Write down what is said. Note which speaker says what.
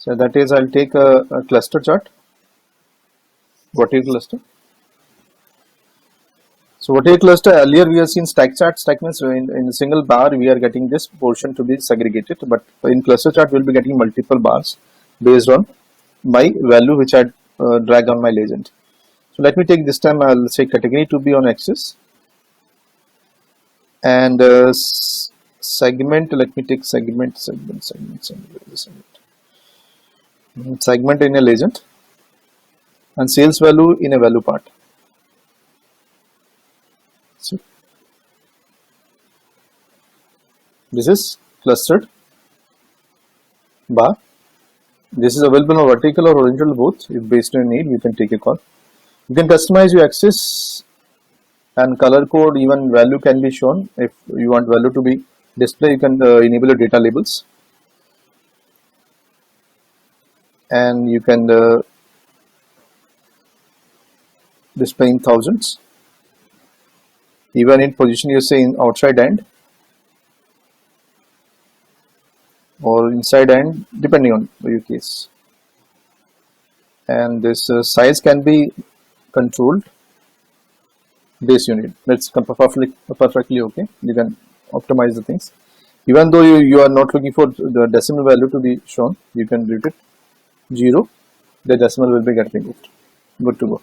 Speaker 1: So that is, I'll take a cluster chart, vertical cluster. So vertical cluster, earlier we have seen stack chart. Stack means in a single bar we are getting this portion to be segregated, but in cluster chart we will be getting multiple bars based on my value which I drag on my legend. So let me take this time, I'll say category to be on axis, and segment, let me take segment in a legend, and sales value in a value part. So this is clustered bar. This is available on vertical or horizontal both. If based on need, you can take a call. You can customize your axis and color code, even value can be shown. If you want value to be displayed, you can enable your data labels, and you can display in thousands. Even in position, you say in outside end or inside end, depending on your case. And this size can be controlled base unit. That's perfectly okay. You can optimize the things. Even though you are not looking for the decimal value to be shown, you can read it 0. The decimal will be getting removed. Good to go.